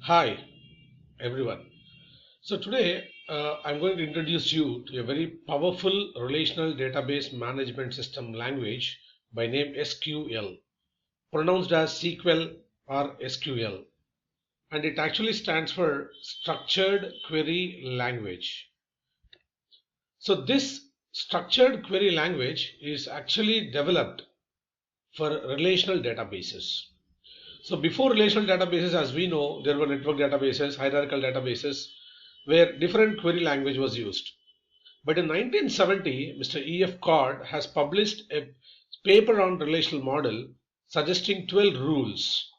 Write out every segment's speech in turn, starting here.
Hi everyone. So today I'm going to introduce you to a very powerful relational database management system language by name SQL, pronounced as SQL or SQL, and it actually stands for Structured Query Language. So this structured query language is actually developed for relational databases. So before relational databases, as we know, there were network databases, hierarchical databases, where different query language was used. But in 1970, Mr. E.F. Card has published a paper on relational model suggesting 12 rules.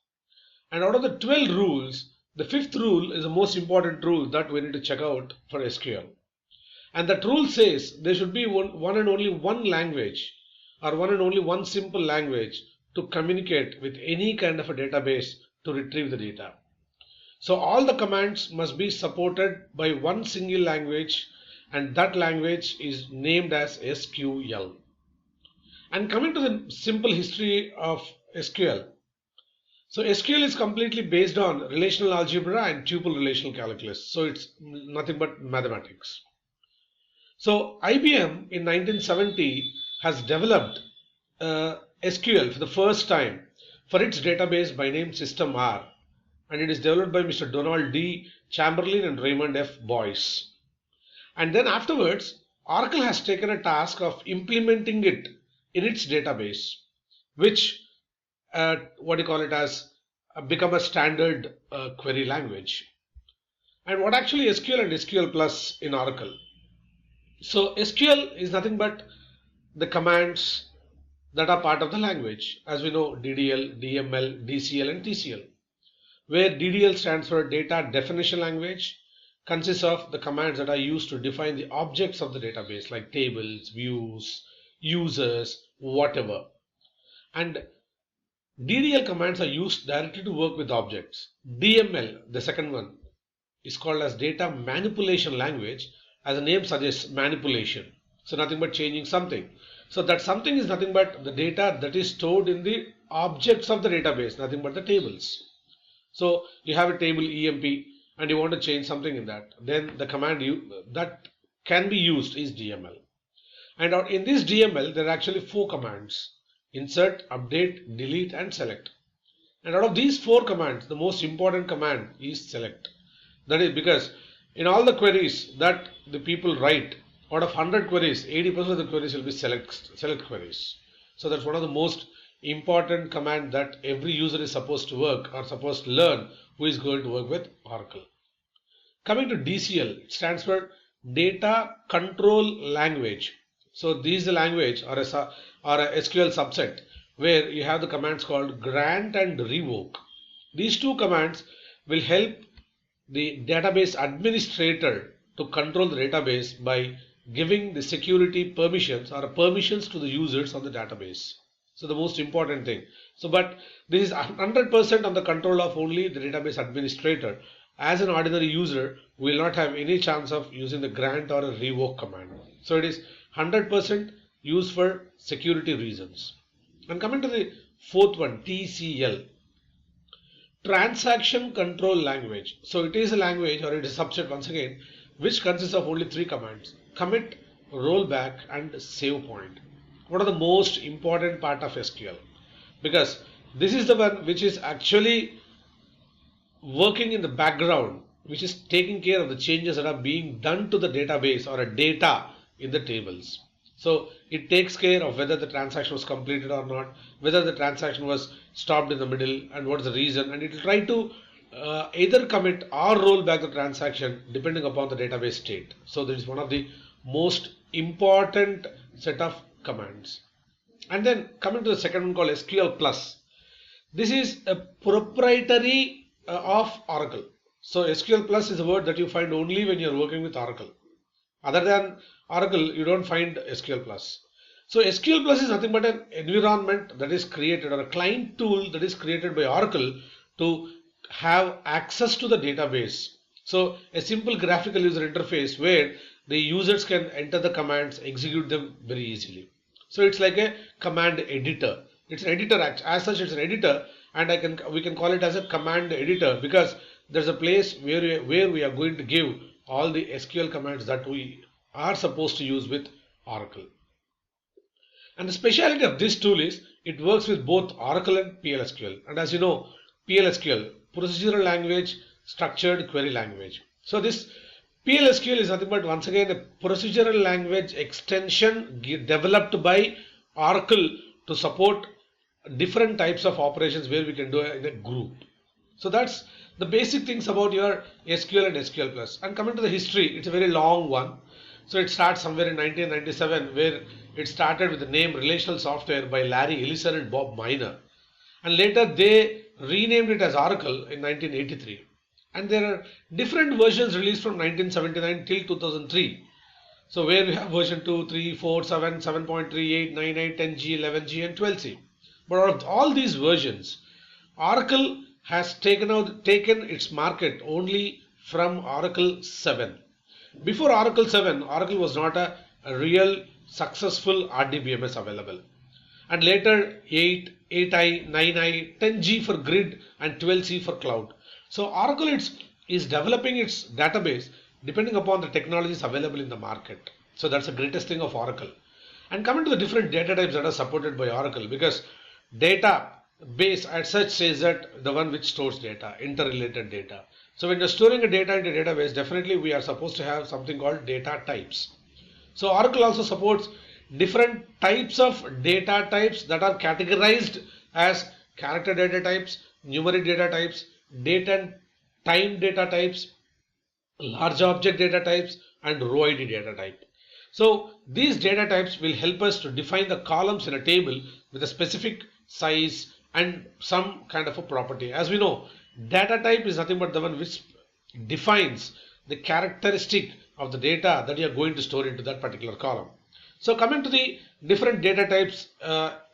And out of the 12 rules, the fifth rule is the most important rule that we need to check out for SQL. And that rule says there should be one and only one language or one and only one simple language to communicate with any kind of a database to retrieve the data. So all the commands must be supported by one single language, and that language is named as SQL. And coming to the simple history of SQL. So SQL is completely based on relational algebra and tuple relational calculus. So it's nothing but mathematics. So IBM in 1970 has developed SQL for the first time for its database by name System R, and it is developed by Mr. Donald D. Chamberlain and Raymond F. Boyce. And then afterwards, Oracle has taken a task of implementing it in its database, which what do you call it as become a standard query language. And what actually SQL and SQL Plus in Oracle? So SQL is nothing but the commands that are part of the language. As we know, DDL, DML, DCL, and TCL. Where DDL stands for Data Definition Language, consists of the commands that are used to define the objects of the database like tables, views, users, whatever. And DDL commands are used directly to work with objects. DML, the second one, is called as Data Manipulation Language. As the name suggests, manipulation. So nothing but changing something. So that something is nothing but the data that is stored in the objects of the database, nothing but the tables. So you have a table EMP and you want to change something in that. Then the command that can be used is DML. And in this DML, there are actually four commands: insert, update, delete, and select. And out of these four commands, the most important command is select. That is because in all the queries that the people write, out of 100 queries, 80% of the queries will be select queries. So that's one of the most important command that every user is supposed to work or supposed to learn who is going to work with Oracle. Coming to DCL, it stands for Data Control Language. So this is the language or a SQL subset where you have the commands called grant and revoke. These two commands will help the database administrator to control the database by giving the security permissions or permissions to the users on the database. So the most important thing. So but this is 100% on the control of only the database administrator. As an ordinary user, we will not have any chance of using the grant or a revoke command. So it is 100% used for security reasons. And coming to the fourth one, TCL, transaction control language. So it is a language or it is a subset once again which consists of only three commands: commit, rollback, and save point. What are the most important part of SQL? Because this is the one which is actually working in the background, which is taking care of the changes that are being done to the database or a data in the tables. So it takes care of whether the transaction was completed or not, whether the transaction was stopped in the middle, and what is the reason, and it will try to either commit or roll back the transaction depending upon the database state. So this is one of the most important set of commands. And then coming to the second one called SQL Plus. This is a proprietary of Oracle. So SQL Plus is a word that you find only when you are working with Oracle. Other than Oracle, you don't find SQL Plus. So SQL Plus is nothing but an environment that is created or a client tool that is created by Oracle to have access to the database. So a simple graphical user interface where the users can enter the commands, execute them very easily. So it's like a command editor. It's an editor as such. It's an editor, and we can call it as a command editor because there's a place where we are going to give all the SQL commands that we are supposed to use with Oracle. And the speciality of this tool is it works with both Oracle and PLSQL. And as you know, PLSQL, procedural language, structured query language. So this PLSQL is nothing but once again a procedural language extension developed by Oracle to support different types of operations where we can do it in a group. So that's the basic things about your SQL and SQL Plus. And coming to the history, it's a very long one. So it starts somewhere in 1997 where it started with the name Relational Software by Larry Ellison and Bob Miner. And later they renamed it as Oracle in 1983. And there are different versions released from 1979 till 2003. So where we have version 2, 3, 4, 7, 7.38, 9.8, 10G, 11G and 12C. But out of all these versions, Oracle has taken its market only from Oracle 7. Before Oracle 7, Oracle was not a real successful RDBMS available. And later 8, 8i, 9i, 10G for grid and 12C for cloud. So Oracle is developing its database depending upon the technologies available in the market. So that's the greatest thing of Oracle. And coming to the different data types that are supported by Oracle, because database as such says that the one which stores data, interrelated data. So when you're storing a data into a database, definitely we are supposed to have something called data types. So Oracle also supports different types of data types that are categorized as character data types, numeric data types, date and time data types, large object data types, and row ID data type. So these data types will help us to define the columns in a table with a specific size and some kind of a property. As we know, data type is nothing but the one which defines the characteristic of the data that you are going to store into that particular column. So coming to the different data types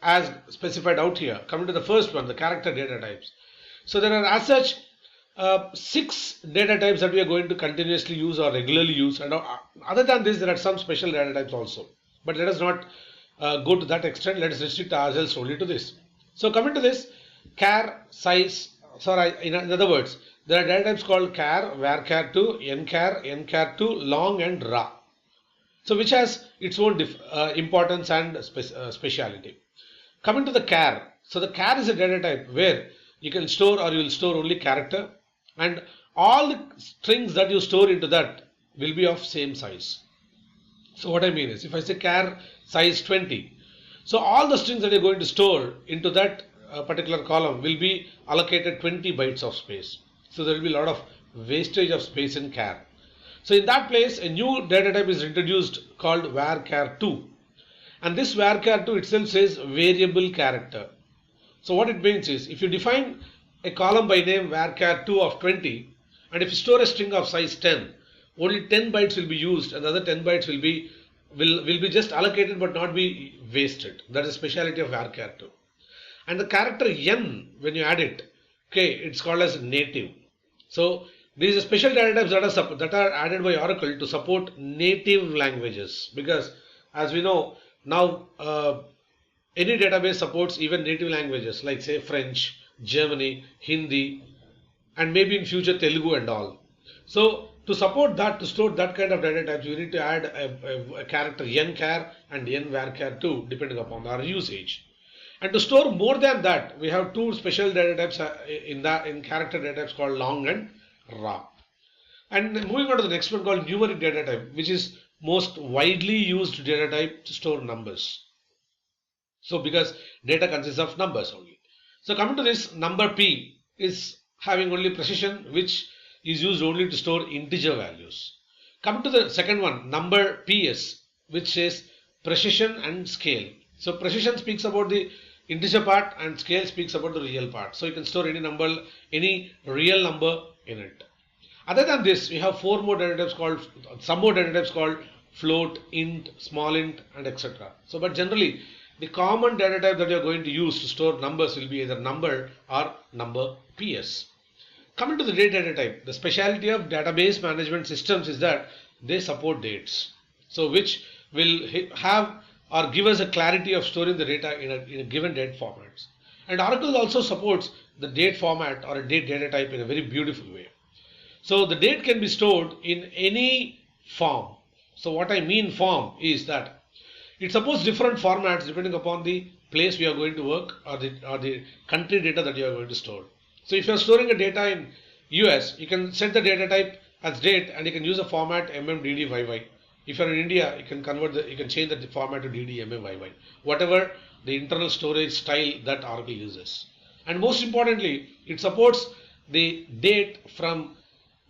as specified out here, coming to the first one, the character data types. So there are as such 6 data types that we are going to continuously use or regularly use, and other than this there are some special data types also, but let us not go to that extent. Let us restrict ourselves only to this. So coming to this, char, size, in other words, there are data types called char, varchar2, nchar, nchar2, long and ra. So which has its own importance and speciality. Coming to the char, so the char is a data type where you can store or you will store only character, and all the strings that you store into that will be of same size. So what I mean is, if I say char size 20, so all the strings that you're going to store into that particular column will be allocated 20 bytes of space. So there will be a lot of wastage of space in char. So in that place, a new data type is introduced called varchar2, and this varchar2 itself says variable character. So what it means is, if you define a column by name varchar2 of 20, and if you store a string of size 10, only 10 bytes will be used and the other 10 bytes will be just allocated but not be wasted. That is the speciality of varchar2. And the character n, when you add it, okay, it's called as native. So these are special data types that are added by Oracle to support native languages, because as we know now, any database supports even native languages like say French, Germany, Hindi, and maybe in future Telugu and all. So to support that, to store that kind of data types, you need to add a character nchar and nvarchar2 depending upon our usage. And to store more than that, we have 2 special data types in character data types called long and ra. And moving on to the next one called numeric data type, which is most widely used data type to store numbers. So because data consists of numbers only. So coming to this, number P is having only precision, which is used only to store integer values. Coming to the second one, number PS, which says precision and scale. So precision speaks about the integer part and scale speaks about the real part. So you can store any number, any real number in it. Other than this, we have some more data types called float, int, small int, and etc. So but generally, the common data type that you are going to use to store numbers will be either number or number PS. Coming to the date data type, the specialty of database management systems is that they support dates. So which will have or give us a clarity of storing the data in a given date formats. And Oracle also supports the date format or a date data type in a very beautiful way. So the date can be stored in any form. So what I mean form is that it supports different formats depending upon the place we are going to work, or the country data that you are going to store. So if you are storing a data in US, you can set the data type as date and you can use a format MMDDYY. If you are in India, you can change the format to DDMMYY, whatever the internal storage style that Oracle uses. And most importantly, it supports the date from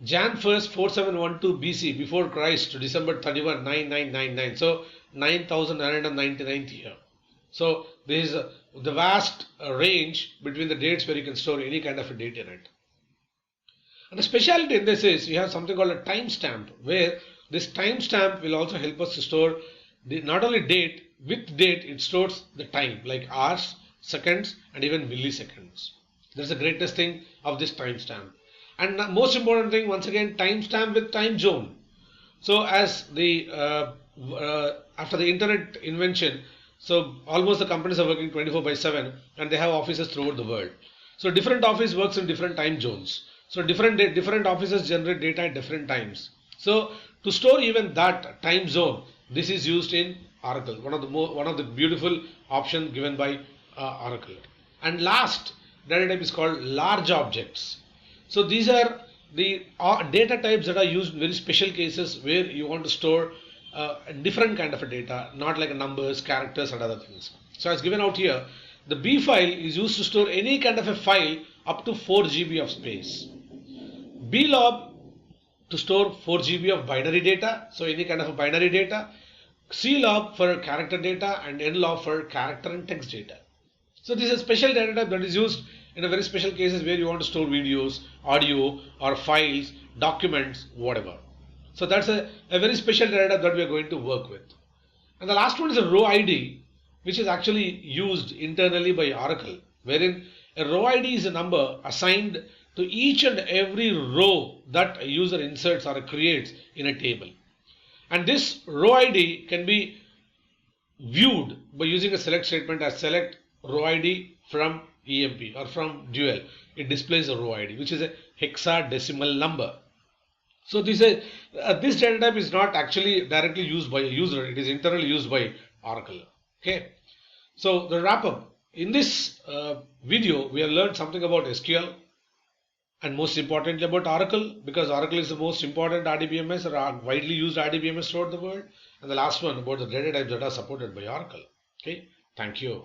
Jan 1st 4712 BC before Christ to December 31 9999. So 9999th year. So there is the vast range between the dates where you can store any kind of a date in it. And the specialty in this is you have something called a timestamp, where this timestamp will also help us to store not only date, with date it stores the time like hours, seconds and even milliseconds. That's the greatest thing of this timestamp. And the most important thing, once again, timestamp with time zone. So as after the internet invention, so almost the companies are working 24/7 and they have offices throughout the world. So different office works in different time zones. So different offices generate data at different times. So to store even that time zone, this is used in Oracle. One of the beautiful options given by Oracle. And last data type is called large objects. So these are the data types that are used in very special cases where you want to store a different kind of a data, not like numbers, characters and other things. So as given out here, the B file is used to store any kind of a file up to 4 GB of space. blob to store 4 GB of binary data, so any kind of a binary data. Clob for character data and nlob for character and text data. So this is a special data type that is used in a very special cases where you want to store videos, audio or files, documents, whatever. So that's a very special data type that we are going to work with. And the last one is a row ID, which is actually used internally by Oracle, wherein a row ID is a number assigned to each and every row that a user inserts or creates in a table. And this row ID can be viewed by using a select statement as select row ID from EMP or from dual. It displays a row ID, which is a hexadecimal number. So this data type is not actually directly used by a user. It is internally used by Oracle. Okay. So the wrap up. In this video, we have learned something about SQL and most importantly about Oracle, because Oracle is the most important RDBMS or widely used RDBMS throughout the world. And the last one about the data types that are supported by Oracle. Okay. Thank you.